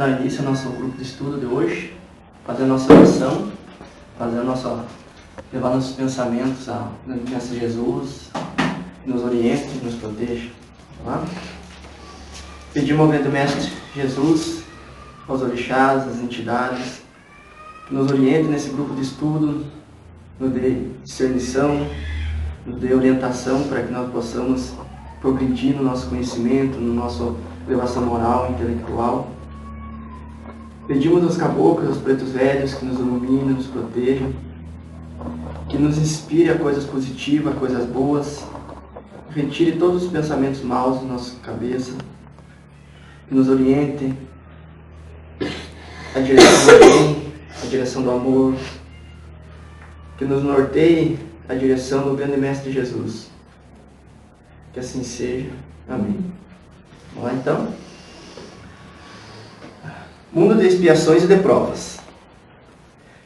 dar início ao nosso grupo de estudo de hoje, fazer a nossa oração, levar nossos pensamentos ao Mestre Jesus, nos oriente, nos proteja. Tá? Pedimos ao grande Mestre Jesus, aos orixás, às entidades, que nos oriente nesse grupo de estudo, nos dê discernição, nos dê orientação para que nós possamos progredir no nosso conhecimento, no nosso elevação moral, intelectual. Pedimos aos caboclos, aos pretos velhos, que nos iluminem, nos protejam, que nos inspire a coisas positivas, a coisas boas, retire todos os pensamentos maus da nossa cabeça, que nos oriente a direção do bem, a direção do amor, que nos norteie a direção do grande Mestre Jesus. Que assim seja. Amém. Vamos lá então. Mundo de expiações e de provas.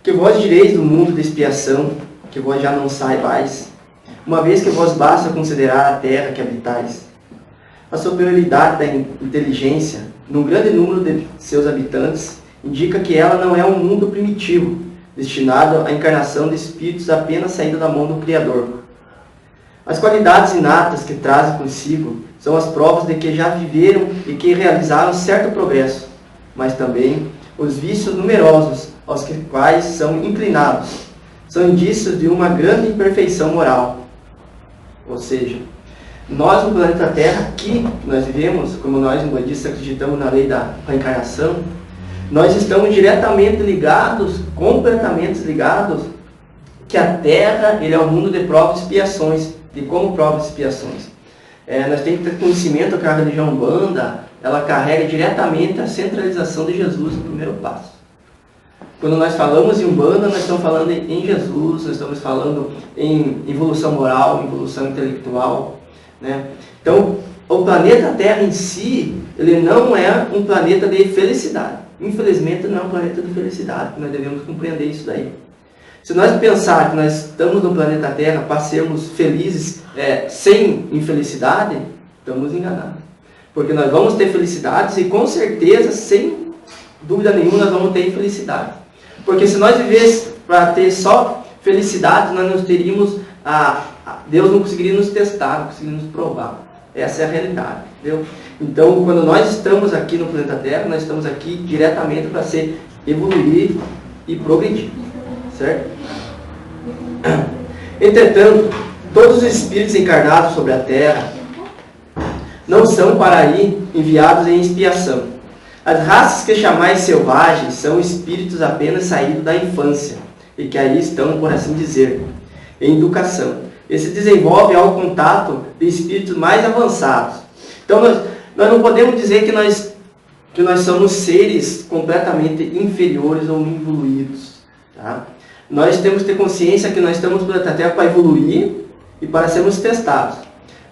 Que vós direis do mundo de expiação, que vós já não saibais, uma vez que vós basta considerar a terra que habitais. A superioridade da inteligência, num grande número de seus habitantes, indica que ela não é um mundo primitivo, destinado à encarnação de espíritos apenas saídos da mão do Criador. As qualidades inatas que trazem consigo são as provas de que já viveram e que realizaram certo progresso, mas também os vícios numerosos aos quais são inclinados. São indícios de uma grande imperfeição moral. Ou seja, nós no planeta Terra, aqui nós vivemos, como nós umbandistas acreditamos na lei da reencarnação, nós estamos diretamente ligados, completamente ligados, que a Terra ele é um mundo de provas e expiações. E como provas e expiações? Nós temos que ter conhecimento que a religião Umbanda, ela carrega diretamente a centralização de Jesus no primeiro passo. Quando nós falamos em Umbanda, nós estamos falando em Jesus, nós estamos falando em evolução moral, evolução intelectual. Né? Então, o planeta Terra em si, ele não é um planeta de felicidade. Infelizmente, não é um planeta de felicidade, nós devemos compreender isso daí. Se nós pensar que nós estamos no planeta Terra para sermos felizes sem infelicidade, estamos enganados. Porque nós vamos ter felicidades e com certeza, sem dúvida nenhuma, nós vamos ter infelicidade. Porque se nós vivêssemos para ter só felicidade, nós não teríamos, Deus não conseguiria nos testar, não conseguiria nos provar. Essa é a realidade, entendeu? Então, quando nós estamos aqui no planeta Terra, nós estamos aqui diretamente para evoluir e progredir, certo? Entretanto, todos os espíritos encarnados sobre a Terra não são para aí enviados em expiação. As raças que chamais selvagens são espíritos apenas saídos da infância e que aí estão, por assim dizer, em educação. E se desenvolve ao contato de espíritos mais avançados. Então, nós não podemos dizer que nós somos seres completamente inferiores ou evoluídos. Tá? Nós temos que ter consciência que nós estamos no planeta Terra para evoluir e para sermos testados.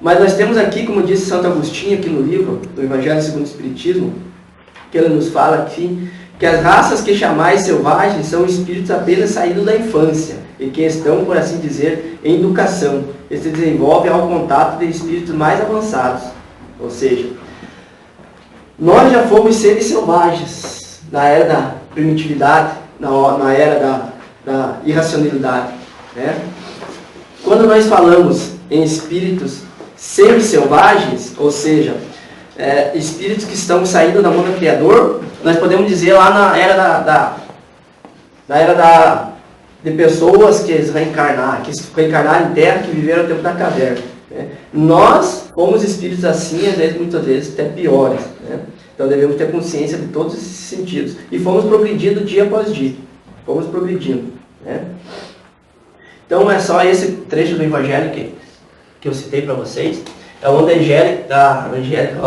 Mas nós temos aqui, como disse Santo Agostinho, aqui no livro do Evangelho segundo o Espiritismo, que ele nos fala aqui, que as raças que chamais selvagens são espíritos apenas saídos da infância e que estão, por assim dizer, em educação. E se desenvolve ao contato de espíritos mais avançados. Ou seja, nós já fomos seres selvagens na era da primitividade, na era da irracionalidade. Né? Quando nós falamos em espíritos semi-selvagens, ou seja, espíritos que estão saindo da mão do Criador, nós podemos dizer lá na era de pessoas que reencarnaram em terra, que viveram o tempo da caverna. Né? Nós fomos espíritos assim, muitas vezes até piores. Né? Então devemos ter consciência de todos esses sentidos. E fomos progredindo dia após dia. Fomos progredindo. Né? Então é só esse trecho do Evangelho que eu citei para vocês. É onde a Angélica,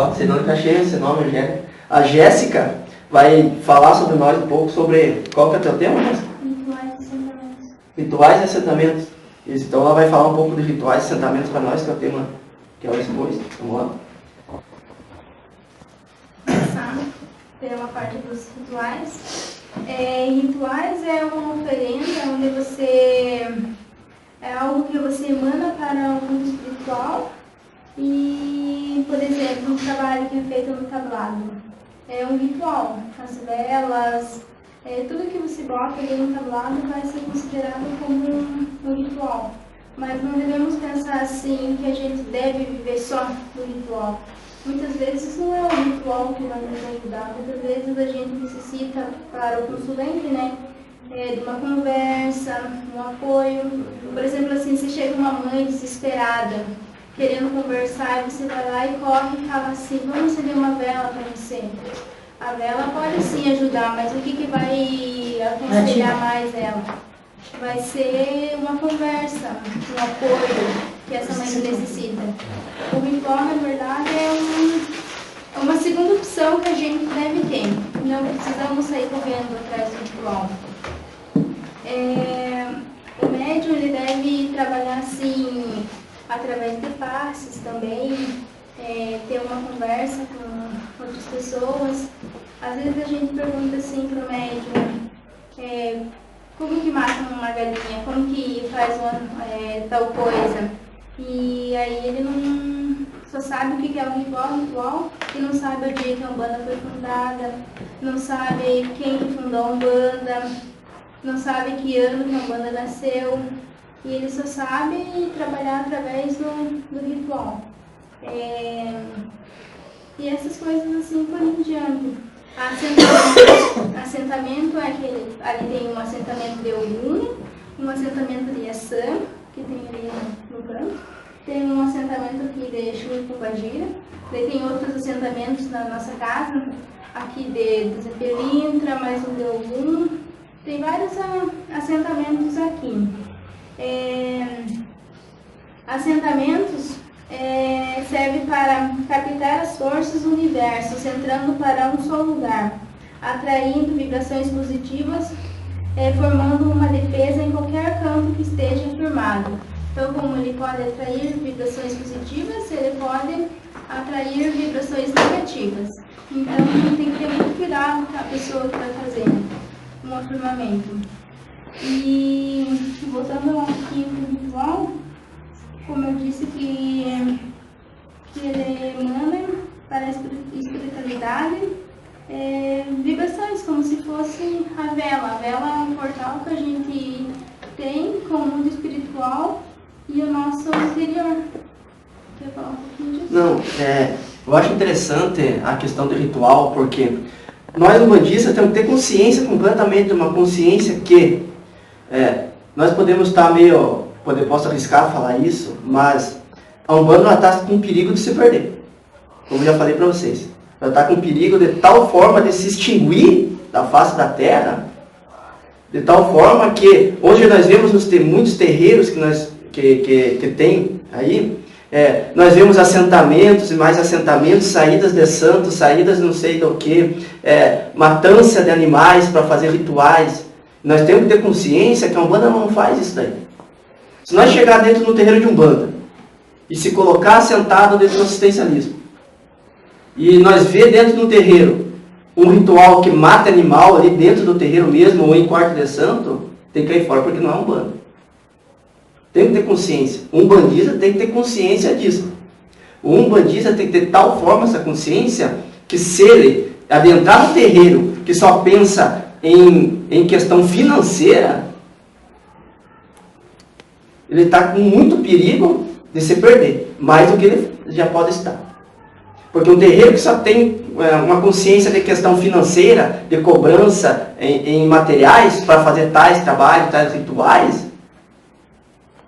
você não encaixei esse nome, Angélica. A Jéssica vai falar sobre nós um pouco sobre... Qual que é o teu tema, Jéssica? Rituais e assentamentos. Rituais e assentamentos. Isso, então ela vai falar um pouco de rituais e assentamentos para nós, que é o tema que ela expôs. Vamos lá. Começar pela parte dos rituais. Rituais é uma oferenda onde você... É algo que você emana para o mundo espiritual. E, por exemplo, um trabalho que é feito no tablado. é um ritual. As velas, tudo que você bota ali no tablado vai ser considerado como um ritual. Mas não devemos pensar assim que a gente deve viver só do ritual. Muitas vezes não é o ritual que vai nos ajudar, muitas vezes a gente necessita, para o consulente, né, de uma conversa, um apoio. Por exemplo, assim, se chega uma mãe desesperada, querendo conversar, e você vai lá e corre e fala assim, vamos acender uma vela para você. A vela pode sim ajudar, mas o que vai aconselhar mais ela? Vai ser uma conversa, um apoio que essa mãe necessita. O ritual, na verdade, é uma segunda opção que a gente deve ter. Não precisamos sair correndo atrás do ritual. O médium ele deve trabalhar assim, através de passes também, ter uma conversa com outras pessoas. Às vezes a gente pergunta assim para o médium, como que mata uma galinha, como que faz tal coisa. E aí ele não só sabe o que é um ritual, e não sabe o dia que a Umbanda foi fundada, não sabe quem que fundou a Umbanda, não sabe que ano que a Umbanda nasceu, e ele só sabe trabalhar através do ritual. E essas coisas assim por em diante. Assentamento é aquele, ali tem um assentamento de Ogum, um assentamento de Iaçã, que tem ali no canto, tem um assentamento aqui de Exu e Pombagira, daí tem outros assentamentos na nossa casa, aqui de Zé Pelintra, mais um de Ogum, tem vários assentamentos aqui. Assentamentos serve para captar as forças do universo, centrando para um só lugar, atraindo vibrações positivas, formando uma defesa em qualquer campo que esteja firmado. Então, como ele pode atrair vibrações positivas, ele pode atrair vibrações negativas. Então, tem que ter muito cuidado com a pessoa que vai fazer um afirmamento. E voltando aqui para o ritual, como eu disse que ele emana para a espiritualidade vibrações, como se fosse a vela. A vela é um portal que a gente tem com o mundo espiritual e o nosso interior. Quer falar um pouquinho disso? Não, eu acho interessante a questão do ritual, porque nós, umbandistas, temos que ter consciência completamente, uma consciência que nós podemos estar meio, posso arriscar falar isso, mas a Umbanda está com perigo de se perder, como já falei para vocês. Ela está com perigo de tal forma de se extinguir da face da terra, de tal forma que hoje nós vemos muitos terreiros que tem aí, nós vemos assentamentos e mais assentamentos, saídas de santos, saídas não sei do que, matança de animais para fazer rituais. Nós temos que ter consciência que a Umbanda não faz isso daí. Se nós chegar dentro do terreiro de Umbanda e se colocar sentado dentro do assistencialismo, e nós ver dentro do terreiro um ritual que mata animal ali dentro do terreiro mesmo, ou em quarto de santo, tem que cair fora, porque não é Umbanda. Tem que ter consciência. Um umbandista tem que ter consciência disso. O umbandista tem que ter tal forma essa consciência que se ele adentrar no terreiro que só pensa em questão financeira, ele está com muito perigo de se perder, mais do que ele já pode estar. Porque um terreiro que só tem uma consciência de questão financeira, de cobrança em materiais para fazer tais trabalhos, tais rituais,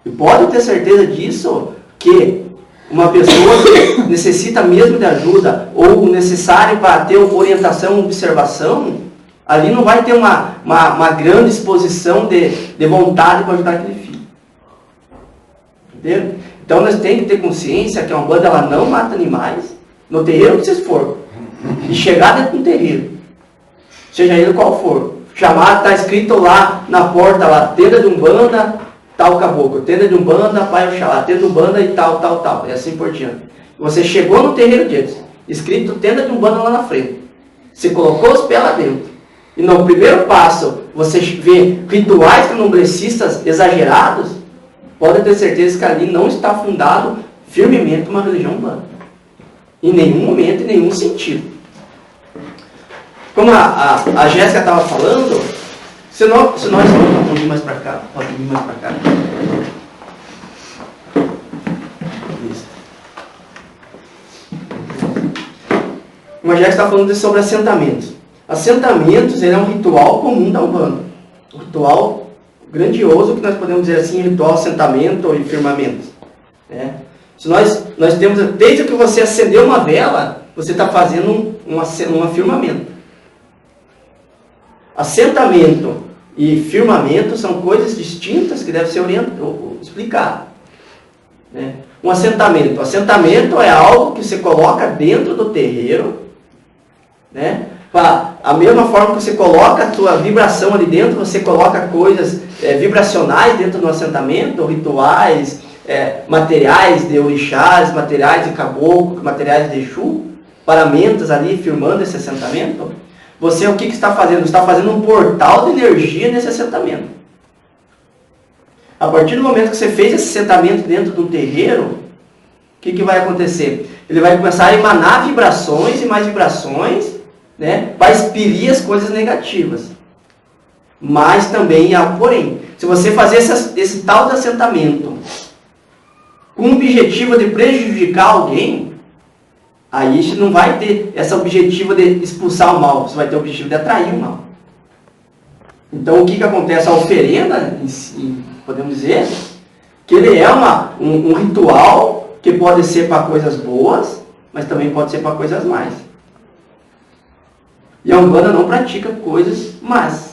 e pode ter certeza disso, que uma pessoa que necessita mesmo de ajuda, ou necessário para ter orientação, observação, ali não vai ter uma grande exposição de vontade para ajudar aquele filho. Entendeu? Então nós temos que ter consciência que a Umbanda ela não mata animais, no terreiro que vocês for, e chegar dentro do terreiro, seja ele qual for, chamar, está escrito lá na porta, lá, tenda de Umbanda, tal caboclo, tenda de Umbanda, pai Oxalá, tenda de Umbanda e tal, e assim por diante. Você chegou no terreiro deles, escrito tenda de Umbanda lá na frente, você colocou os pés lá dentro, e no primeiro passo, você vê rituais candomblecistas exagerados, pode ter certeza que ali não está fundado firmemente uma religião umbanda. Em nenhum momento, em nenhum sentido. como a Jéssica estava falando, se nós vamos ir mais para cá, pode ir mais para cá. Isso. Como a Jéssica estava falando sobre assentamentos. Assentamentos, ele é um ritual comum da Umbanda. Um ritual grandioso, que nós podemos dizer assim, ritual, assentamento e firmamento. Né? Se nós temos, desde que você acendeu uma vela, você está fazendo um afirmamento. Assentamento e firmamento são coisas distintas que devem ser explicadas. Né? Um assentamento. O assentamento é algo que você coloca dentro do terreiro, né? A mesma forma que você coloca a sua vibração ali dentro, você coloca coisas vibracionais dentro do assentamento, rituais, materiais de orixás, materiais de caboclo, materiais de Exu, paramentas ali firmando esse assentamento. Você o que está fazendo? Você está fazendo um portal de energia nesse assentamento. A partir do momento que você fez esse assentamento dentro do terreiro, o que vai acontecer? Ele vai começar a emanar vibrações e mais vibrações, né, para expelir as coisas negativas. Mas também há porém. Se você fazer esse tal de assentamento com o objetivo de prejudicar alguém, aí você não vai ter esse objetivo de expulsar o mal, você vai ter o objetivo de atrair o mal. Então o que acontece? A oferenda, podemos dizer, que ele é um ritual que pode ser para coisas boas, mas também pode ser para coisas más. E a Umbanda não pratica coisas más.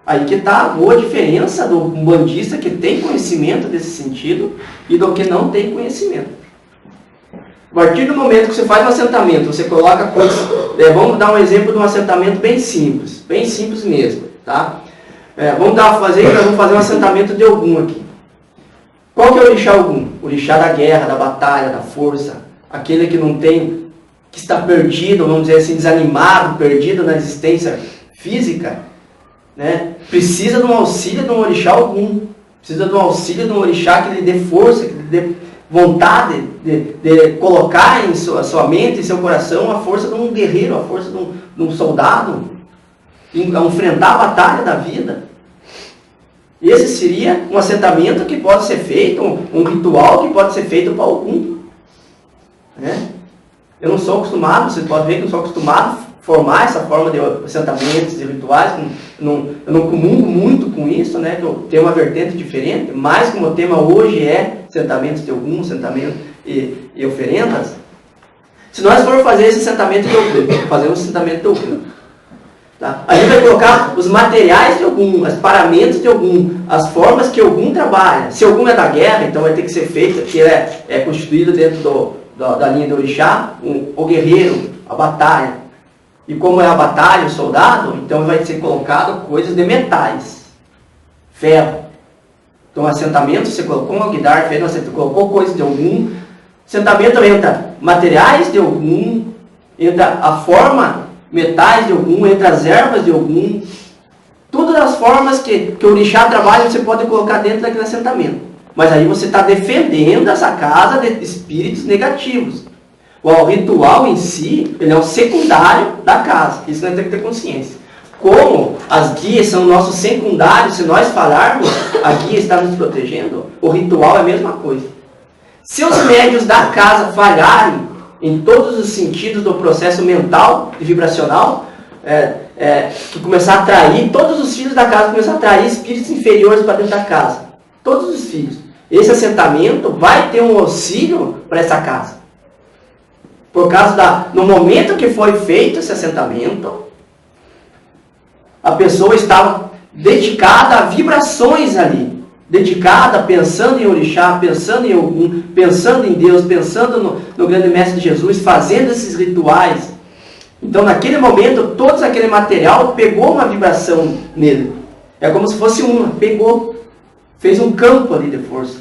Aí que está a boa diferença do umbandista que tem conhecimento desse sentido e do que não tem conhecimento. A partir do momento que você faz um assentamento, você coloca coisas... vamos dar um exemplo de um assentamento bem simples mesmo. Tá? Vamos fazer um assentamento de Ogum aqui. Qual que é o orixá Ogum? O orixá da guerra, da batalha, da força. Aquele que não tem... que está perdido, vamos dizer assim, desanimado, perdido na existência física, né? Precisa de um auxílio de um orixá Ogum. Precisa de um auxílio de um orixá que lhe dê força, que lhe dê vontade de colocar em sua mente, em seu coração, a força de um guerreiro, a força de um soldado, a enfrentar a batalha da vida. Esse seria um assentamento que pode ser feito, um ritual que pode ser feito para Ogum. Né? Eu não sou acostumado, vocês podem ver que eu não sou acostumado a formar essa forma de assentamentos, de rituais. Eu não comungo muito com isso, né? Eu tenho uma vertente diferente, mas como o tema hoje é assentamentos de Ogum, assentamento e oferendas, se nós formos fazer esse assentamento de Ogum, fazer um assentamento de Ogum, tá? A gente vai colocar os materiais de Ogum, os paramentos de Ogum, as formas que Ogum trabalha. Se Ogum é da guerra, então vai ter que ser feito, que é constituído dentro da linha do orixá, o guerreiro, a batalha. E como é a batalha, o soldado, então vai ser colocado coisas de metais. Ferro. Então, assentamento, você colocou um alguidar, ferro, você colocou coisas de Ogum. Assentamento entra materiais de Ogum, entra a forma, metais de Ogum, entra as ervas de Ogum. Todas as formas que o orixá trabalha, você pode colocar dentro daquele assentamento. Mas aí você está defendendo essa casa de espíritos negativos. O ritual em si, ele é o secundário da casa. Isso nós temos que ter consciência. Como as guias são nossos secundários, se nós falarmos, a guia está nos protegendo, o ritual é a mesma coisa. Se os médiuns da casa falharem em todos os sentidos do processo mental e vibracional, que começar a atrair, todos os filhos da casa começam a atrair espíritos inferiores para dentro da casa. Todos os filhos. Esse assentamento vai ter um auxílio para essa casa. Por causa no momento que foi feito esse assentamento, a pessoa estava dedicada a vibrações ali. Dedicada, pensando em orixá, pensando em Ogum, pensando em Deus, pensando no grande mestre Jesus, fazendo esses rituais. Então, naquele momento, todo aquele material pegou uma vibração nele. É como se fosse pegou, fez um campo ali de força.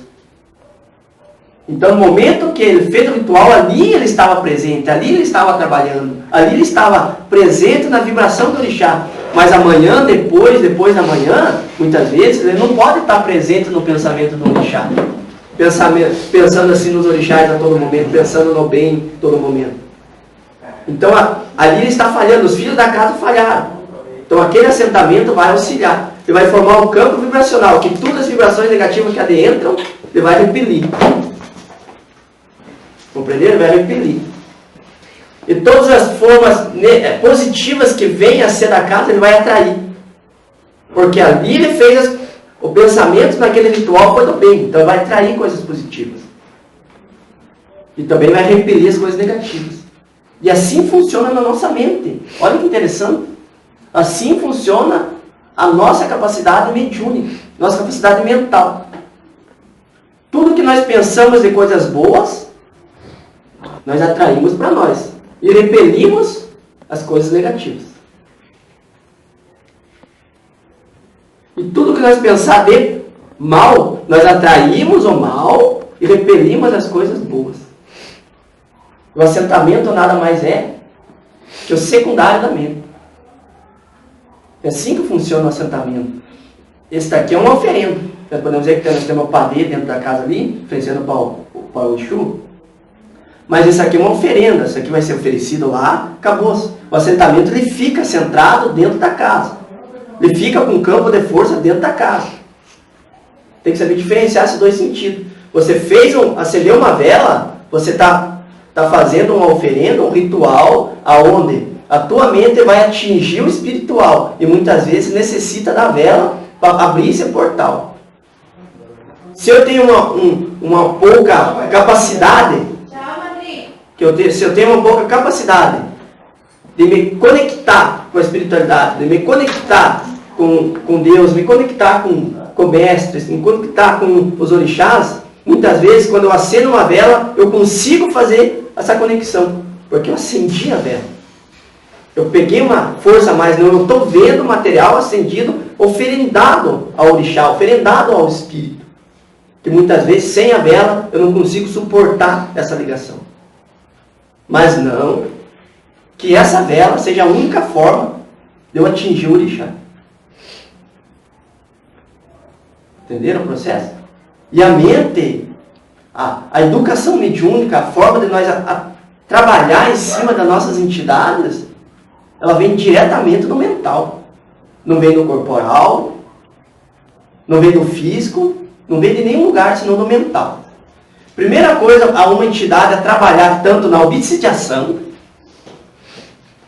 Então, no momento que ele fez o ritual, ali ele estava presente, ali ele estava trabalhando, ali ele estava presente na vibração do orixá. Mas amanhã, depois da manhã, muitas vezes, ele não pode estar presente no pensamento do orixá. Pensando assim nos orixás a todo momento, pensando no bem a todo momento. Então ali ele está falhando, os filhos da casa falharam. Então aquele assentamento vai auxiliar. Ele vai formar um campo vibracional, que todas as vibrações negativas que adentram, ele vai repelir. Compreenderam? Ele vai repelir. E todas as formas positivas que vêm a ser da casa, ele vai atrair. Porque ali ele fez o pensamento naquele ritual foi do bem. Então ele vai atrair coisas positivas. E também vai repelir as coisas negativas. E assim funciona na nossa mente. Olha que interessante. Assim funciona a nossa capacidade mediúnica, nossa capacidade mental. Tudo que nós pensamos de coisas boas, nós atraímos para nós. E repelimos as coisas negativas. E tudo que nós pensar de mal, nós atraímos o mal e repelimos as coisas boas. O assentamento nada mais é que o secundário da mente. É assim que funciona o assentamento. Esse daqui é uma oferenda. Nós podemos dizer que nós temos uma padeira dentro da casa ali, oferecendo para o Exu. Mas isso aqui é uma oferenda. Isso aqui vai ser oferecido lá, acabou. O assentamento ele fica centrado dentro da casa. Ele fica com um campo de força dentro da casa. Tem que saber diferenciar esses dois sentidos. Você acendeu uma vela, você está fazendo uma oferenda, um ritual, aonde a tua mente vai atingir o espiritual. E muitas vezes necessita da vela para abrir esse portal. Se eu tenho uma pouca capacidade, se eu tenho uma pouca capacidade de me conectar com a espiritualidade, de me conectar com Deus, me conectar com mestres, me conectar com os orixás, muitas vezes quando eu acendo uma vela, eu consigo fazer essa conexão, porque eu acendi a vela. Eu peguei uma força a mais, não, eu estou vendo o material acendido, oferendado ao orixá, oferendado ao espírito. Que muitas vezes, sem a vela, eu não consigo suportar essa ligação. Mas não, que essa vela seja a única forma de eu atingir o orixá. Entenderam o processo? E a mente, a educação mediúnica, a forma de nós trabalhar em cima das nossas entidades, ela vem diretamente do mental. Não vem do corporal, não vem do físico, não vem de nenhum lugar, senão do mental. Primeira coisa, a uma entidade a trabalhar tanto na obsidiação,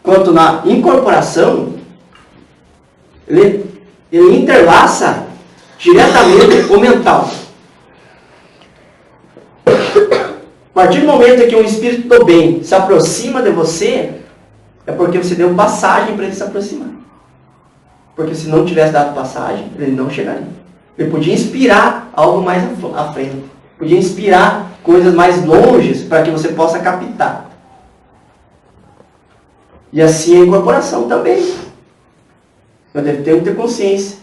quanto na incorporação, ele interlaça diretamente o mental. A partir do momento que um espírito do bem se aproxima de você, é porque você deu passagem para ele se aproximar. Porque se não tivesse dado passagem, ele não chegaria. Ele podia inspirar algo mais à frente. Podia inspirar coisas mais longes para que você possa captar. E assim a incorporação também. Nós devemos ter consciência.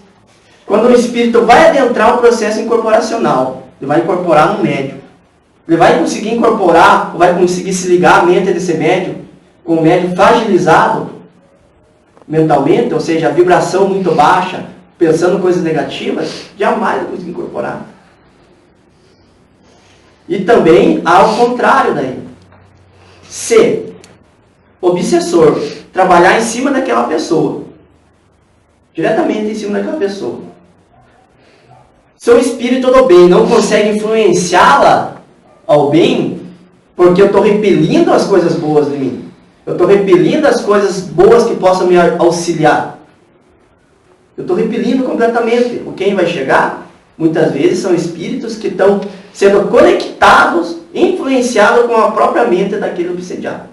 Quando o espírito vai adentrar o processo incorporacional, ele vai incorporar no médium. Ele vai conseguir incorporar, ou vai conseguir se ligar à mente desse médium, com o médium fragilizado mentalmente, ou seja, a vibração muito baixa, pensando coisas negativas, jamais vai conseguir incorporar. E também ao contrário daí. Se o obsessor trabalhar em cima daquela pessoa, diretamente em cima daquela pessoa, se o espírito do bem não consegue influenciá-la ao bem, porque eu estou repelindo as coisas boas de mim, eu estou repelindo as coisas boas que possam me auxiliar, eu estou repelindo completamente. Quem vai chegar, muitas vezes, são espíritos que estão sendo conectados, influenciados com a própria mente daquele obsediado.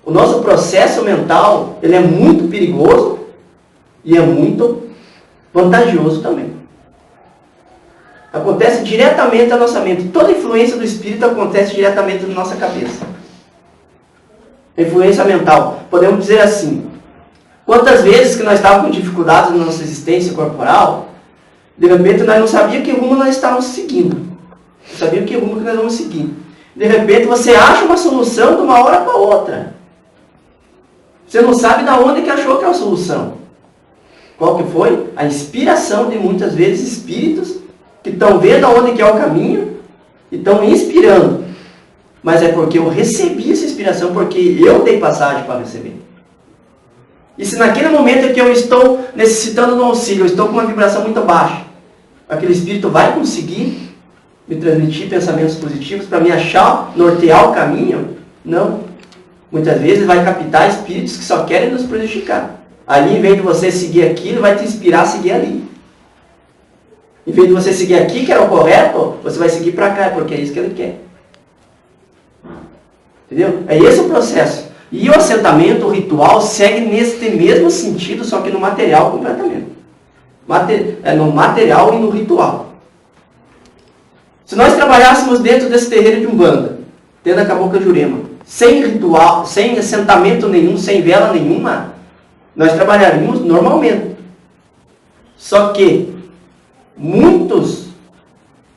O nosso processo mental, ele é muito perigoso e é muito vantajoso também. Acontece diretamente na nossa mente. Toda influência do espírito acontece diretamente na nossa cabeça. Influência mental. Podemos dizer assim, quantas vezes que nós estávamos com dificuldades na nossa existência corporal, de repente nós não sabíamos que rumo nós estávamos seguindo. Não sabíamos que rumo que nós vamos seguir. De repente você acha uma solução de uma hora para outra. Você não sabe de onde que achou que é a solução. Qual que foi? A inspiração de muitas vezes espíritos que estão vendo aonde que é o caminho e estão inspirando. Mas é porque eu recebi essa inspiração, porque eu dei passagem para receber. E se naquele momento que eu estou necessitando de um auxílio, eu estou com uma vibração muito baixa, aquele espírito vai conseguir me transmitir pensamentos positivos para me achar, nortear o caminho? Não. Muitas vezes vai captar espíritos que só querem nos prejudicar. Ali, em vez de você seguir aquilo, vai te inspirar a seguir ali. Em vez de você seguir aqui, que era o correto, você vai seguir para cá, porque é isso que ele quer. Entendeu? É esse o processo. E o assentamento, o ritual, segue nesse mesmo sentido, só que no material completamente. No material e no ritual. Se nós trabalhássemos dentro desse terreiro de Umbanda, dentro da Cabocla Jurema, sem ritual, sem assentamento nenhum, sem vela nenhuma, nós trabalharíamos normalmente. Só que muitas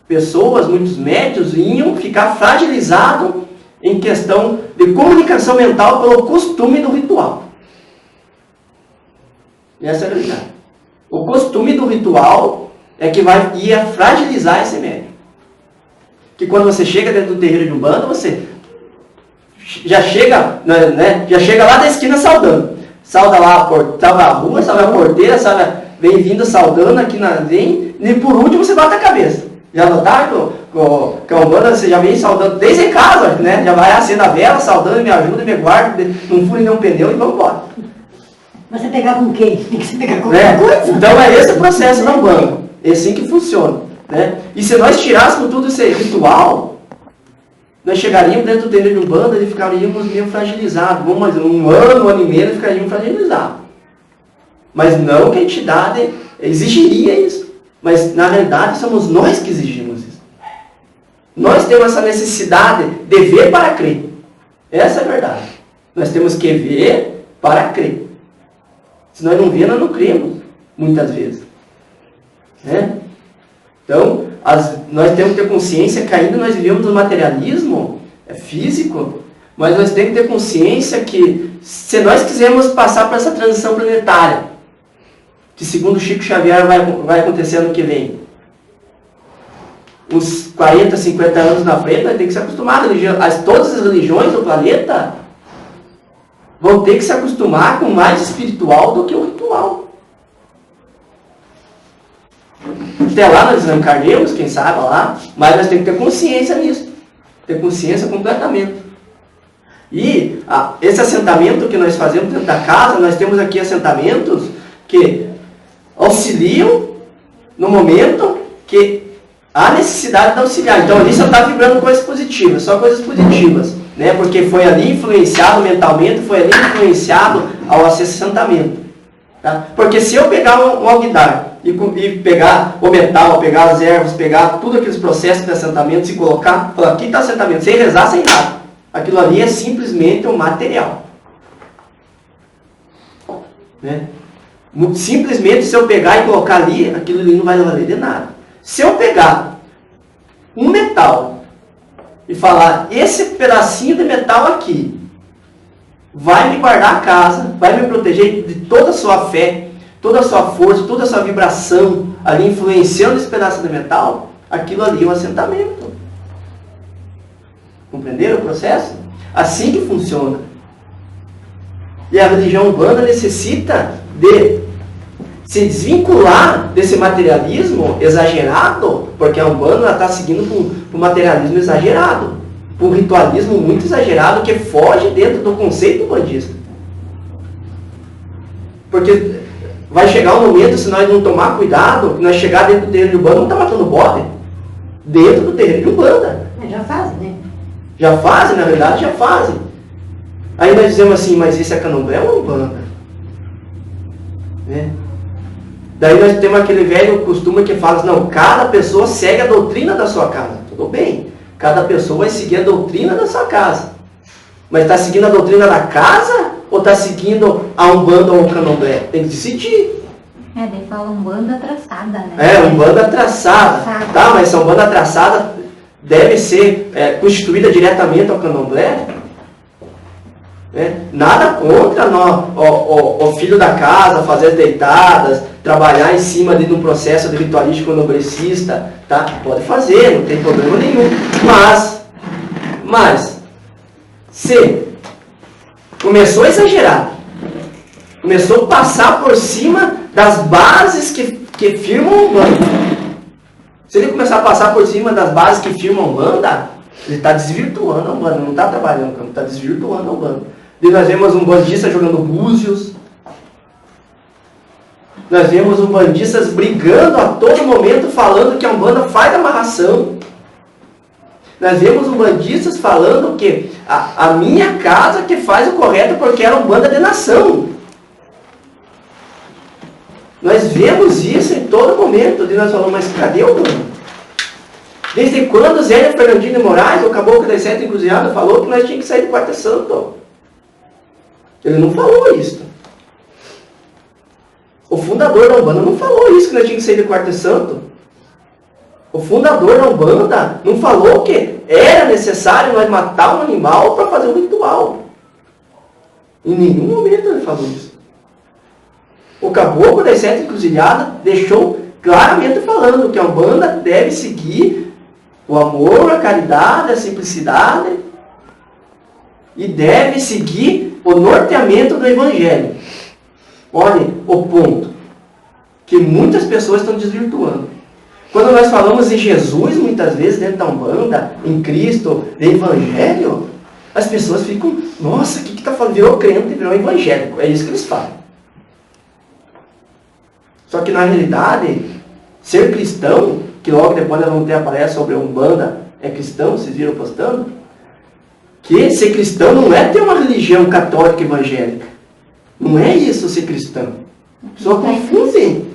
pessoas, muitos médios, iam ficar fragilizados em questão de comunicação mental pelo costume do ritual. Essa é a verdade. O costume do ritual é que ia fragilizar esse médium. Que quando você chega dentro do terreiro de Umbanda, você já chega, né, já chega lá da esquina saudando. Sauda lá salva a rua, salva a porteira, salva, vem vindo saudando aqui e por último você bate a cabeça. Já notaram que a Umbanda você já vem saudando desde em casa, né? Já vai acender a vela, saudando, me ajuda, me guarda, não fure nenhum pneu e vamos embora. Mas você pegar com quem? Tem que se pegar com qualquer coisa. Então é esse o processo da Umbanda. É assim que funciona. Né? E se nós tirássemos tudo esse ritual, nós chegaríamos dentro do terreiro de Umbanda e ficaríamos meio fragilizados. Vamos dizer, um ano e meio ficaríamos fragilizados. Mas não que a entidade exigiria isso. Mas, na verdade, somos nós que exigimos isso. Nós temos essa necessidade de ver para crer. Essa é a verdade. Nós temos que ver para crer. Se nós não vemos, nós não cremos, muitas vezes. Né? Então, nós temos que ter consciência que ainda nós vivemos no materialismo físico, mas nós temos que ter consciência que, se nós quisermos passar por essa transição planetária, que segundo Chico Xavier vai acontecer ano que vem, uns 40, 50 anos na frente, nós temos que se acostumar. Todas as religiões do planeta vão ter que se acostumar com mais espiritual do que o ritual. Até lá nós reencarnemos, quem sabe lá, mas nós temos que ter consciência nisso. Ter consciência completamente. E esse assentamento que nós fazemos dentro da casa, nós temos aqui assentamentos que auxiliam no momento que há necessidade de auxiliar. Então ali só está vibrando coisas positivas, só coisas positivas. Né? Porque foi ali influenciado mentalmente, foi ali influenciado ao assentamento. Tá? Porque se eu pegar um alguidar e pegar o metal, pegar as ervas, pegar tudo aqueles processos de assentamento e colocar, falar, aqui está assentamento, sem rezar, sem nada. Aquilo ali é simplesmente um material. Né? Simplesmente se eu pegar e colocar ali, aquilo ali não vai valer de nada. Se eu pegar um metal e falar, esse pedacinho de metal aqui vai me guardar a casa, vai me proteger de toda a sua fé, toda a sua força, toda a sua vibração ali influenciando esse pedaço de metal, aquilo ali é um assentamento. Compreenderam o processo? Assim que funciona. E a religião umbanda necessita de se desvincular desse materialismo exagerado, porque a Umbanda está seguindo para um materialismo exagerado, para um ritualismo muito exagerado que foge dentro do conceito umbandista. Porque vai chegar um momento, se nós não tomar cuidado, que nós chegar dentro do terreiro de Umbanda, não está matando bode. Dentro do terreiro de Umbanda. Já fazem, né? Já fazem, na verdade, já fazem. Aí nós dizemos assim, mas esse é Candomblé ou Umbanda? Né? Daí nós temos aquele velho costume que fala, não, cada pessoa segue a doutrina da sua casa. Tudo bem, cada pessoa vai seguir a doutrina da sua casa. Mas está seguindo a doutrina da casa ou está seguindo a Umbanda ou o Candomblé? Tem que decidir. Daí fala Umbanda traçada, né? Umbanda traçada. Tá, mas essa Umbanda traçada deve ser constituída diretamente ao Candomblé? Nada contra o filho da casa fazer as deitadas, trabalhar em cima de um processo de ritualístico candomblecista, tá? Pode fazer, não tem problema nenhum. Mas se começou a exagerar, começou a passar por cima das bases que firmam a Umbanda. Se ele começar a passar por cima das bases que firmam a Umbanda, ele está desvirtuando a Umbanda, não está trabalhando, está desvirtuando a Umbanda. E nós vemos um bandista jogando búzios, nós vemos umbandistas brigando a todo momento, falando que a Umbanda faz amarração. Nós vemos umbandistas falando que a minha casa que faz o correto porque era Umbanda de nação. Nós vemos isso em todo momento. E nós falamos, mas cadê o Umbanda? Desde quando Zé Fernandinho de Moraes, o caboclo das 7 encruzilhadas, falou que nós tínhamos que sair do Quarto Santo? Ele não falou isso. O fundador da Umbanda não falou isso, que nós tínhamos que sair do Quarto Santo. O fundador da Umbanda não falou que era necessário nós matar um animal para fazer um ritual. Em nenhum momento ele falou isso. O caboclo das 7 encruzilhadas deixou claramente falando que a Umbanda deve seguir o amor, a caridade, a simplicidade e deve seguir o norteamento do Evangelho. Olhem o ponto que muitas pessoas estão desvirtuando. Quando nós falamos em Jesus, muitas vezes, dentro da Umbanda, em Cristo, em Evangelho, as pessoas ficam, nossa, o que está falando? Virou crente, virou evangélico. É isso que eles falam. Só que na realidade, ser cristão, que logo depois nós vamos ter a palestra sobre a Umbanda, é cristão, vocês viram postando? Que ser cristão não é ter uma religião católica evangélica. Não é isso ser cristão. As pessoas confundem.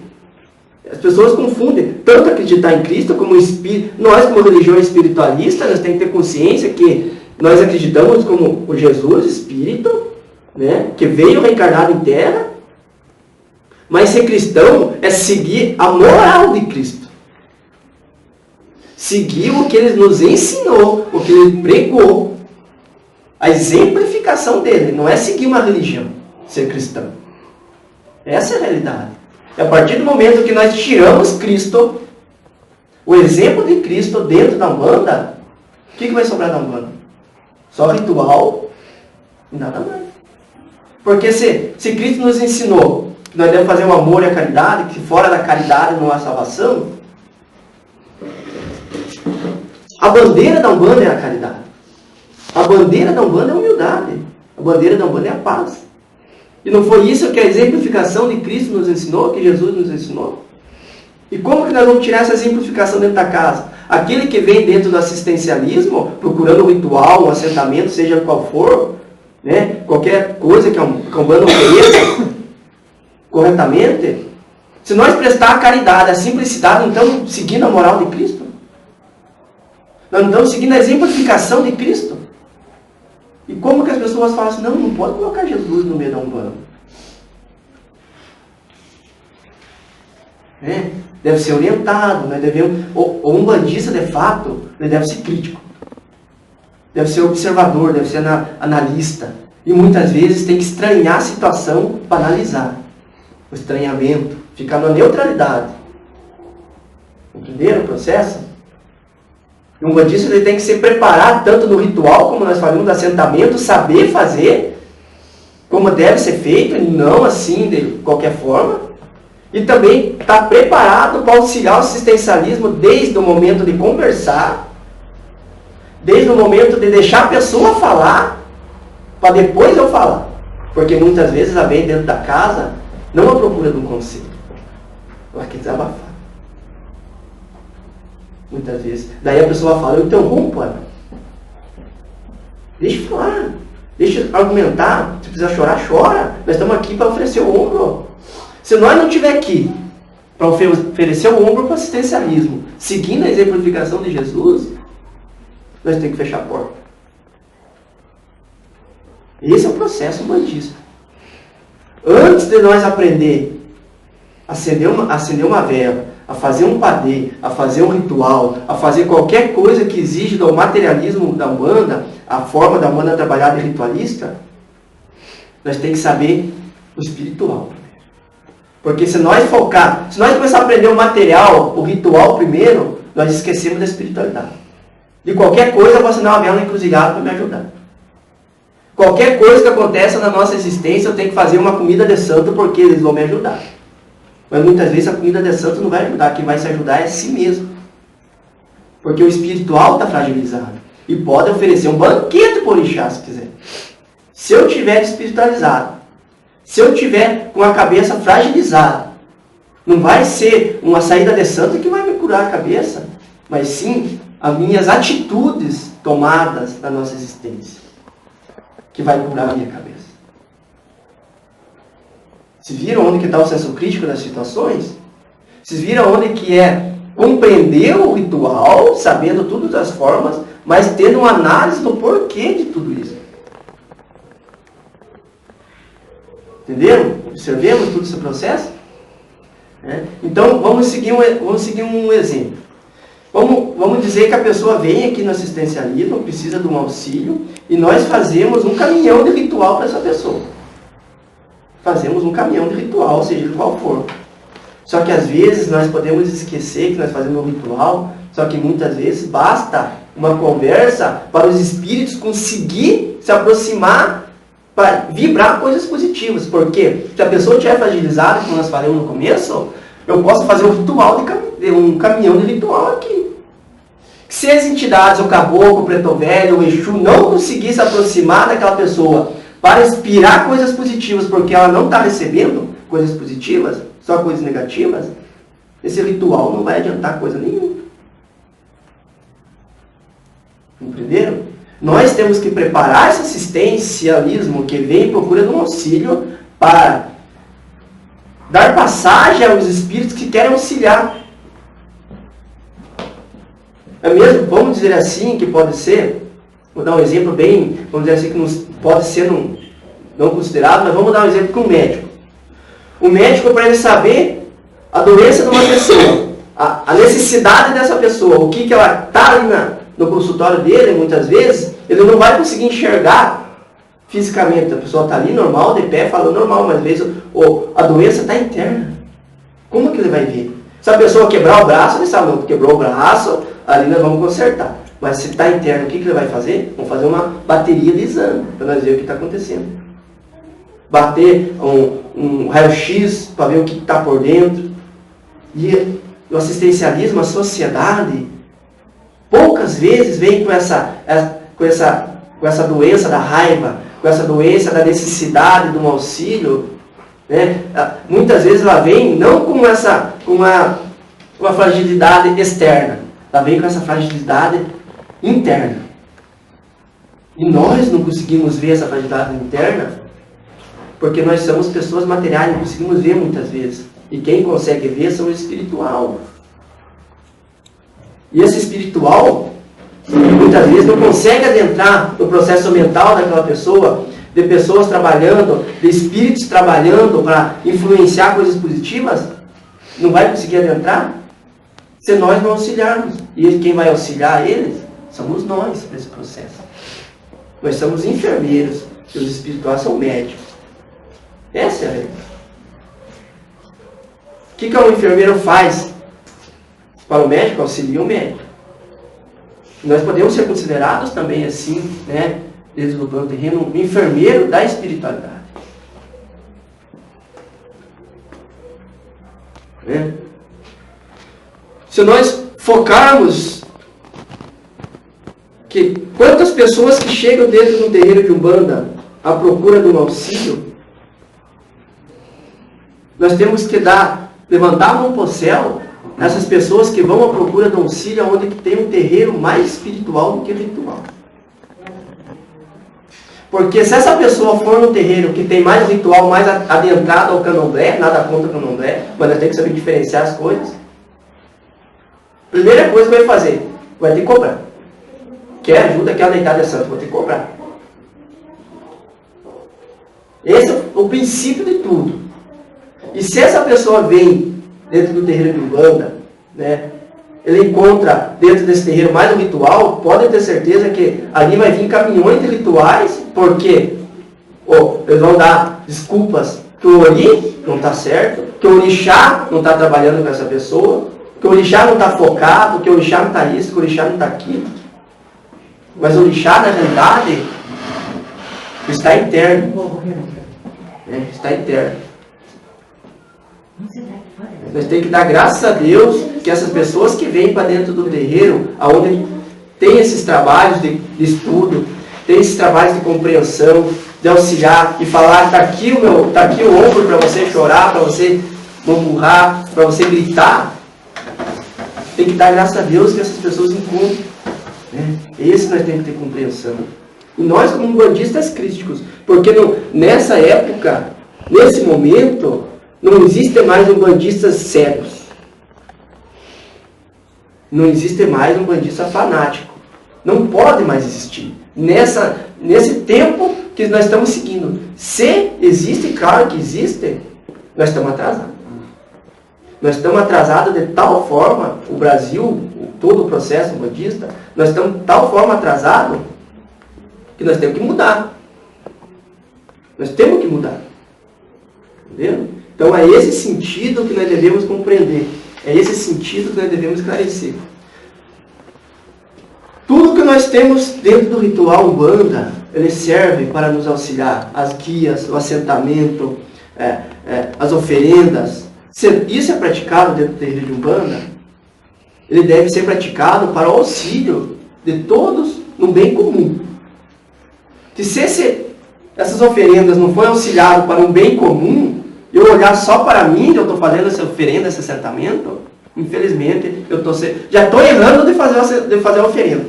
As pessoas confundem tanto acreditar em Cristo como Espírito. Nós, como religião espiritualista, nós temos que ter consciência que nós acreditamos como o Jesus, Espírito, né, que veio reencarnado em terra. Mas ser cristão é seguir a moral de Cristo. Seguir o que Ele nos ensinou, o que Ele pregou. A exemplificação dele. Não é seguir uma religião, ser cristão. Essa é a realidade. É a partir do momento que nós tiramos Cristo, o exemplo de Cristo dentro da Umbanda, o que vai sobrar da Umbanda? Só ritual e nada mais. Porque se Cristo nos ensinou que nós devemos fazer o amor e a caridade, que fora da caridade não há salvação, a bandeira da Umbanda é a caridade. A bandeira da Umbanda é a humildade. A bandeira da Umbanda é a paz. E não foi isso que a exemplificação de Cristo nos ensinou, que Jesus nos ensinou? E como que nós vamos tirar essa exemplificação dentro da casa? Aquele que vem dentro do assistencialismo, procurando um ritual, um assentamento, seja qual for, né? Qualquer coisa que a Umbanda ofereça corretamente, se nós prestar a caridade, a simplicidade, não estamos seguindo a moral de Cristo? Nós não estamos seguindo a exemplificação de Cristo? E como que as pessoas falam assim, não pode colocar Jesus no meio da Umbanda. Deve ser orientado, né? O umbandista, de fato, ele deve ser crítico. Deve ser observador, deve ser analista. E muitas vezes tem que estranhar a situação para analisar. O estranhamento, ficar na neutralidade. Entenderam o processo? E um umbandista ele tem que ser preparado tanto no ritual, como nós falamos, do assentamento, saber fazer como deve ser feito, e não assim de qualquer forma. E também estar preparado para auxiliar o assistencialismo desde o momento de conversar, desde o momento de deixar a pessoa falar, para depois eu falar. Porque muitas vezes ela vem dentro da casa, não à procura de um conselho. Ela quer desabafar. Muitas vezes. Daí a pessoa fala, eu interrompo ela. Deixa eu falar. Deixa eu argumentar. Se precisar chorar, chora. Nós estamos aqui para oferecer o ombro. Se nós não estivermos aqui para oferecer o ombro para o assistencialismo, seguindo a exemplificação de Jesus, nós temos que fechar a porta. Esse é o processo umbandista. Antes de nós aprender a acender uma vela, a fazer um padê, a fazer um ritual, a fazer qualquer coisa que exige do materialismo da Umbanda, a forma da Umbanda trabalhar de ritualista, nós temos que saber o espiritual. Porque se nós começar a aprender o material, o ritual primeiro, nós esquecemos da espiritualidade. De qualquer coisa, eu vou assinar uma vela encruzilhada para me ajudar. Qualquer coisa que aconteça na nossa existência, eu tenho que fazer uma comida de santo porque eles vão me ajudar. Mas muitas vezes a comida de santo não vai ajudar. Quem vai se ajudar é si mesmo. Porque o espiritual está fragilizado. E pode oferecer um banquete para o orixá, se quiser. Se eu estiver espiritualizado, se eu estiver com a cabeça fragilizada, não vai ser uma saída de santo que vai me curar a cabeça, mas sim as minhas atitudes tomadas na nossa existência, que vai curar a minha cabeça. Vocês viram onde que está o senso crítico das situações? Vocês viram onde que é compreender o ritual, sabendo tudo das formas, mas tendo uma análise do porquê de tudo isso. Entenderam? Observemos todo esse processo? Então, vamos seguir um exemplo. Vamos dizer que a pessoa vem aqui no assistencialismo, precisa de um auxílio, e nós fazemos um caminhão de ritual para essa pessoa. Fazemos um caminhão de ritual, seja qual for. Só que às vezes nós podemos esquecer que nós fazemos um ritual, só que muitas vezes basta uma conversa para os espíritos conseguir se aproximar, para vibrar coisas positivas. Porque se a pessoa estiver fragilizada, como nós falamos no começo, eu posso fazer um ritual um caminhão de ritual aqui. Se as entidades, o caboclo, o preto velho, o Exu, não conseguir se aproximar daquela pessoa para inspirar coisas positivas, porque ela não está recebendo coisas positivas, só coisas negativas, esse ritual não vai adiantar coisa nenhuma. Entenderam? Nós temos que preparar esse assistencialismo que vem em procura de um auxílio para dar passagem aos espíritos que querem auxiliar. É mesmo, vamos dizer assim, que pode ser, vou dar um exemplo bem, vamos dizer assim, que não pode ser não considerado, mas vamos dar um exemplo com o médico. O médico, para ele saber a doença de uma pessoa, a necessidade dessa pessoa, o que ela está ali no consultório dele, muitas vezes, ele não vai conseguir enxergar fisicamente. A pessoa está ali normal, de pé, falando normal, mas às vezes a doença está interna. Como que ele vai ver? Se a pessoa quebrar o braço, ele sabe, não, quebrou o braço, ali nós vamos consertar. Mas se está interno, o que ele vai fazer? Vamos fazer uma bateria de exame, para nós ver o que está acontecendo. Bater um raio-x para ver o que está por dentro. E o assistencialismo, a sociedade, poucas vezes vem com essa doença da raiva, com essa doença da necessidade de um auxílio. Né? Muitas vezes ela vem não com uma fragilidade externa, ela vem com essa fragilidade interna. E nós não conseguimos ver essa fragilidade interna porque nós somos pessoas materiais, não conseguimos ver muitas vezes. E quem consegue ver são o espiritual. E esse espiritual, muitas vezes, não consegue adentrar no processo mental daquela pessoa, de pessoas trabalhando, de espíritos trabalhando para influenciar coisas positivas, não vai conseguir adentrar se nós não auxiliarmos. E quem vai auxiliar eles somos nós nesse processo. Nós somos enfermeiros, e os espirituais são médicos. Essa é a regra. O que um enfermeiro faz para o médico? Auxilia o médico. Nós podemos ser considerados também assim, né, desde o plano terreno, um enfermeiro da espiritualidade. Né? Se nós focarmos que quantas pessoas que chegam dentro de um terreiro de Umbanda à procura de um auxílio, nós temos que levantar a mão para o céu nessas pessoas que vão à procura de um auxílio onde tem um terreiro mais espiritual do que ritual. Porque se essa pessoa for no terreiro que tem mais ritual, mais adentrado ao candomblé, nada contra o candomblé, mas nós temos que saber diferenciar as coisas. Primeira coisa que vai fazer, vai ter que cobrar. Quer ajuda, quer deitar de santo, vai ter que cobrar. Esse é o princípio de tudo. E se essa pessoa vem dentro do terreiro de Umbanda, né, ele encontra dentro desse terreiro mais um ritual, pode ter certeza que ali vai vir caminhões de rituais, porque eles vão dar desculpas que o Ori não está certo, que o Orixá não está trabalhando com essa pessoa, que o Orixá não está focado, que o Orixá não está isso, que o Orixá não está aquilo. Mas o Orixá, na realidade, Está interno. Está interno. Nós temos que dar graças a Deus que essas pessoas que vêm para dentro do terreiro, onde tem esses trabalhos de estudo, tem esses trabalhos de compreensão, de auxiliar, e falar, está aqui o ombro para você chorar, para você murmurar, para você gritar. Tem que dar graças a Deus que essas pessoas encontram. Esse nós temos que ter compreensão. E nós, como umbandistas críticos, porque nessa época, nesse momento, não existem mais umbandistas cegos. Não existe mais umbandista fanático. Não pode mais existir. Nesse tempo que nós estamos seguindo. Se existe, claro que existe, nós estamos atrasados. Nós estamos atrasados de tal forma, o Brasil, todo o processo umbandista, nós estamos de tal forma atrasados que nós temos que mudar. Nós temos que mudar. Entendeu? Então é esse sentido que nós devemos compreender. É esse sentido que nós devemos esclarecer. Tudo que nós temos dentro do ritual Umbanda, ele serve para nos auxiliar. As guias, o assentamento, as oferendas. Se isso é praticado dentro do terreiro de Umbanda, ele deve ser praticado para o auxílio de todos no bem comum. Se essas oferendas não forem auxiliadas para um bem comum, eu olhar só para mim, que eu estou fazendo essa oferenda, esse assentamento, infelizmente, já estou errando de fazer a oferenda.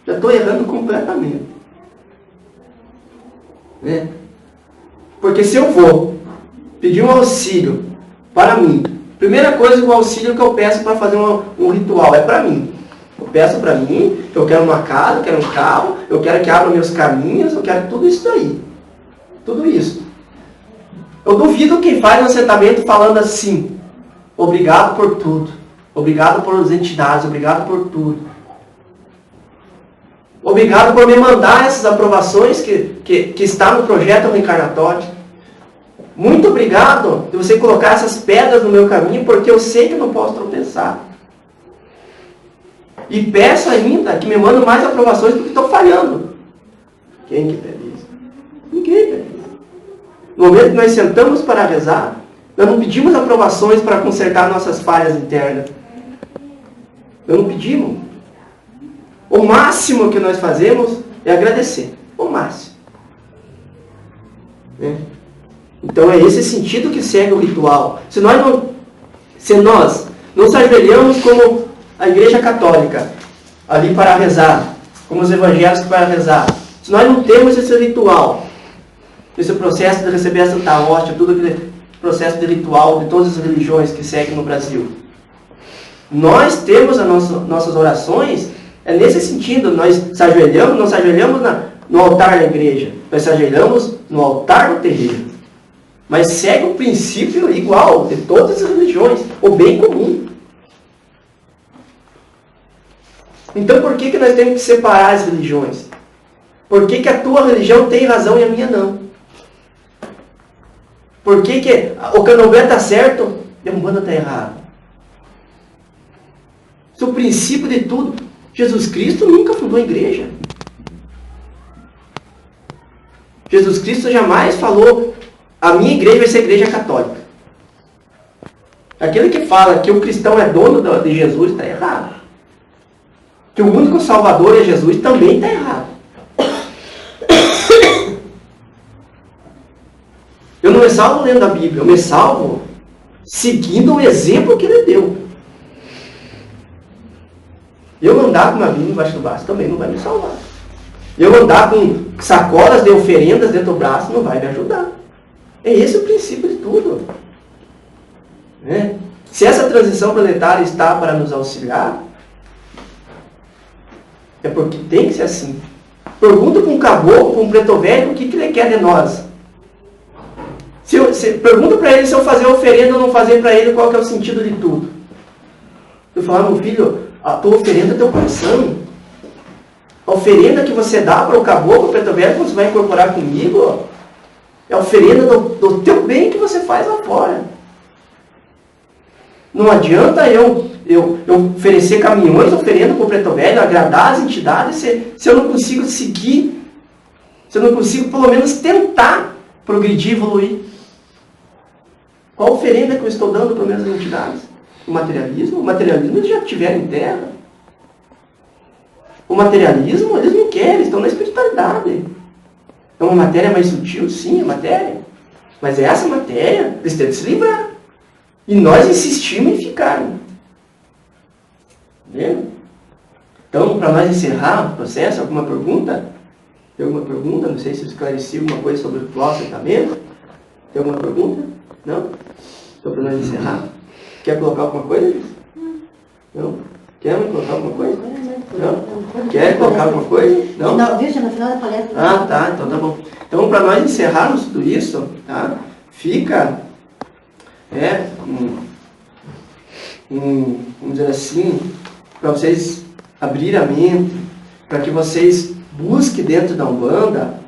Já estou errando completamente. Porque se eu vou pedir um auxílio para mim, primeira coisa, o auxílio que eu peço para fazer um ritual é para mim. Eu peço para mim, eu quero uma casa, eu quero um carro, eu quero que abra meus caminhos, eu quero tudo isso daí. Tudo isso. Eu duvido quem faz um assentamento falando assim, obrigado por tudo, obrigado por as entidades, obrigado por tudo. Obrigado por me mandar essas aprovações que está no projeto reencarnatório. Muito obrigado de você colocar essas pedras no meu caminho, porque eu sei que eu não posso tropeçar. E peço ainda que me mandem mais aprovações porque estou falhando. Quem que pede isso? Ninguém pede isso. No momento que nós sentamos para rezar, nós não pedimos aprovações para consertar nossas falhas internas. Nós não pedimos. O máximo que nós fazemos é agradecer. O máximo. Então é esse sentido que segue o ritual. Se nós não se ajoelhamos como a Igreja Católica, ali para rezar, como os evangélicos para rezar, se nós não temos esse ritual, esse processo de receber a Santa Hóstia, todo aquele processo de ritual de todas as religiões que seguem no Brasil, nós temos as nossas orações, é nesse sentido, nós se ajoelhamos, não se ajoelhamos no altar da igreja, nós se ajoelhamos no altar do terreiro. Mas segue o princípio igual de todas as religiões, o bem comum. Então por que nós temos que separar as religiões? Por que a tua religião tem razão e a minha não? Por que o candomblé está certo e a umbanda está errado? Isso é o princípio de tudo. Jesus Cristo nunca fundou a igreja. Jesus Cristo jamais falou, a minha igreja vai ser a igreja católica. Aquele que fala que o cristão é dono de Jesus está errado. Que o único salvador é Jesus também está errado. Eu não me salvo lendo a Bíblia, eu me salvo seguindo o exemplo que ele deu. Eu andar com uma Bíblia embaixo do braço também não vai me salvar. Eu andar com sacolas de oferendas dentro do braço não vai me ajudar. É esse o princípio de tudo. Se essa transição planetária está para nos auxiliar, é porque tem que ser assim. Pergunta para um caboclo, para um preto velho, o que ele quer de nós. Pergunta para ele se eu fazer oferenda ou não fazer para ele, qual que é o sentido de tudo. Eu falo, meu filho, a tua oferenda é teu coração. A oferenda que você dá para o caboclo, o preto velho, quando você vai incorporar comigo, é a oferenda do teu bem que você faz lá fora. Não adianta eu oferecer caminhões, oferenda para o preto velho, agradar as entidades, se eu não consigo seguir Se eu não consigo, pelo menos tentar progredir, evoluir. Qual oferenda que eu estou dando para as minhas entidades? O materialismo? O materialismo eles já tiveram em terra. O materialismo eles não querem, eles estão na espiritualidade. É uma matéria mais sutil, sim, é matéria. Mas essa matéria, eles têm que se livrar. E nós insistimos em ficar. Entendeu? Então, para nós encerrar o processo, alguma pergunta? Tem alguma pergunta? Não sei se eu esclareci alguma coisa sobre o ritual assentamento. Tem alguma pergunta? Não? Então, para nós encerrar. Quer colocar alguma coisa? Não? Quer colocar alguma coisa? Não? Quer colocar alguma coisa? Não? Não, viu? No final da palestra. Ah, tá. Então tá bom. Então, para nós encerrarmos tudo isso, tá? Fica, vamos dizer assim, para vocês abrirem a mente, para que vocês busquem dentro da Umbanda,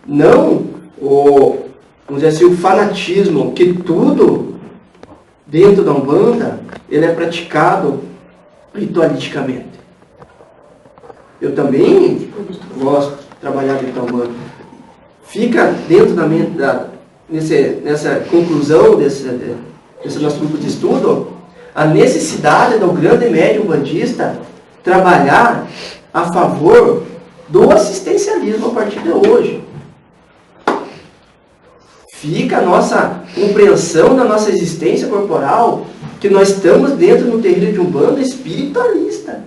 não o, vamos dizer assim, o fanatismo, que tudo dentro da Umbanda, ele é praticado ritualisticamente. Eu também gosto de trabalhar dentro da Umbanda. Fica dentro da mente, nessa conclusão desse nosso grupo de estudo, a necessidade do grande médium umbandista trabalhar a favor do assistencialismo a partir de hoje. Fica a nossa compreensão da nossa existência corporal, que nós estamos dentro de um terreiro de Umbanda espiritualista.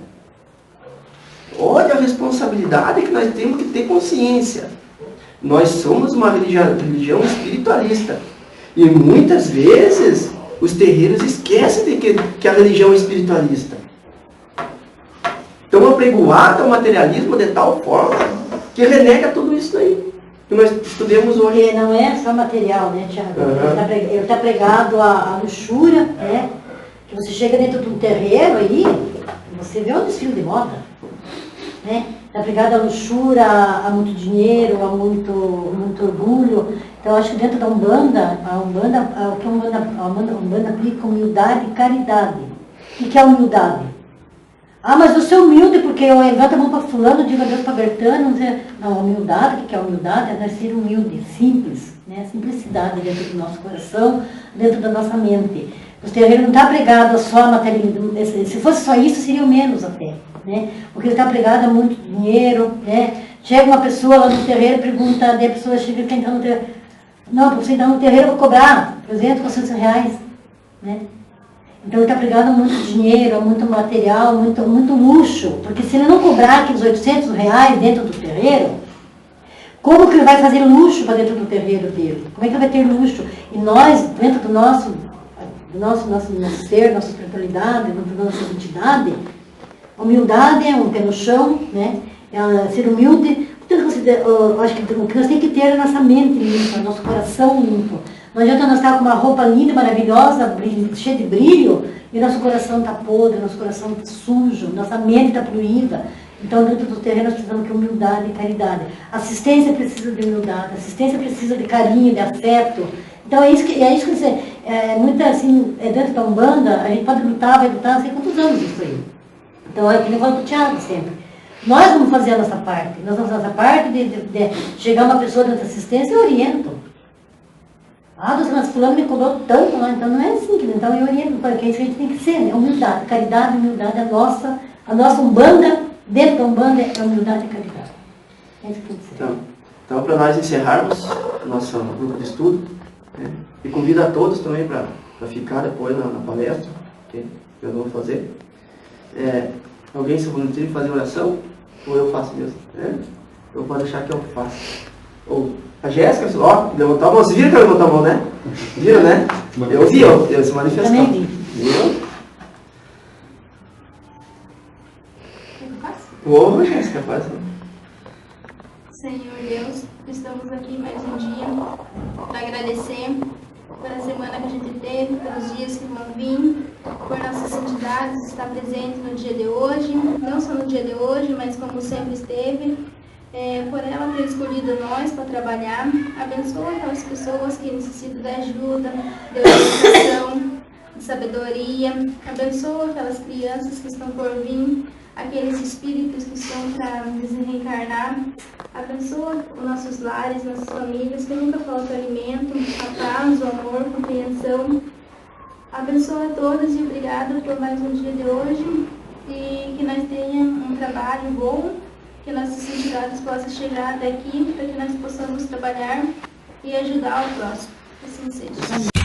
Olha a responsabilidade que nós temos que ter consciência. Nós somos uma religião espiritualista. E muitas vezes os terreiros esquecem de que a religião é espiritualista. Estão apregoados ao materialismo de tal forma que renega tudo isso aí que nós estudemos hoje. Porque não é só material, né, Tiago? Ele está pregado à luxúria, né? Que você chega dentro de um terreiro aí, você vê um desfile de moda, né? Está pregado à luxúria, a muito dinheiro, a muito orgulho. Então, acho que dentro da Umbanda, o que a Umbanda aplica humildade e caridade. O que é humildade? Ah, mas eu sou humilde porque eu levanto a mão para fulano, digo adeus para Bertano. Não, humildade, o que é humildade? É nós ser humilde, simples, né? Simplicidade dentro do nosso coração, dentro da nossa mente. O terreiro não está pregado só a materialidade. Se fosse só isso, seria o menos até. Né? Porque ele está pregado a muito dinheiro, né? Chega uma pessoa lá no terreiro e pergunta, a pessoa chega e entrar no terreiro. Não, para você entrar no terreiro eu vou cobrar 300, 400 reais. Né? Então ele está pregado a muito dinheiro, a muito material, muito luxo. Porque se ele não cobrar aqueles 800 reais dentro do terreiro, como que ele vai fazer luxo para dentro do terreiro dele? Como é que ele vai ter luxo? E nós, dentro do nosso ser, nossa espiritualidade, dentro da nossa identidade, a humildade é um pé no chão, né? É ser humilde. Eu acho que o que nós temos que ter é a nossa mente limpa, nosso coração limpo. Não adianta nós estar com uma roupa linda, maravilhosa, cheia de brilho, e nosso coração está podre, nosso coração está sujo, nossa mente está poluída. Então, dentro do terreno, nós precisamos de humildade e caridade. Assistência precisa de humildade, assistência precisa de carinho, de afeto. Então, é isso que você... dentro da Umbanda, a gente pode lutar, vai lutar, não sei quantos anos isso aí. Então, é o que eu falo para o Tiago sempre. Nós vamos fazer a nossa parte. Nós vamos fazer a nossa parte de chegar uma pessoa dentro da assistência e oriento. Ah, mas fulano me cobrou tanto lá, então não é assim. Então eu oriento, porque é isso que a gente tem que ser, né? Humildade, caridade, humildade, a nossa Umbanda, dentro da Umbanda é humildade e caridade. É isso que tem que ser. Então para nós encerrarmos o nosso grupo de estudo, né? E convido a todos também para ficar depois na palestra, que eu vou fazer. Alguém se voluntaria fazer oração? Ou eu faço mesmo? Eu vou deixar que eu faço. Ou a Jéssica, ó, levantou a mão. Vocês viram que ela levantou a mão, né? Viram, né? Eu vi, eu se manifestou. Também vi. Viu? Ô, Jéssica, faz. Senhor Deus, estamos aqui mais um dia para agradecer pela semana que a gente teve, pelos dias que vão vir, por nossas entidades estar presentes no dia de hoje, não só no dia de hoje, mas como sempre esteve, por ela ter escolhido nós para trabalhar. Abençoa aquelas pessoas que necessitam de ajuda, de orientação, de sabedoria. Abençoa aquelas crianças que estão por vir, aqueles espíritos que estão para desencarnar. Abençoa os nossos lares, nossas famílias, que nunca falta alimento, a paz, o amor, a compreensão. Abençoa a todos e obrigada por mais um dia de hoje e que nós tenhamos um trabalho bom, que nossas entidades possam chegar até aqui para que nós possamos trabalhar e ajudar o próximo. Assim seja.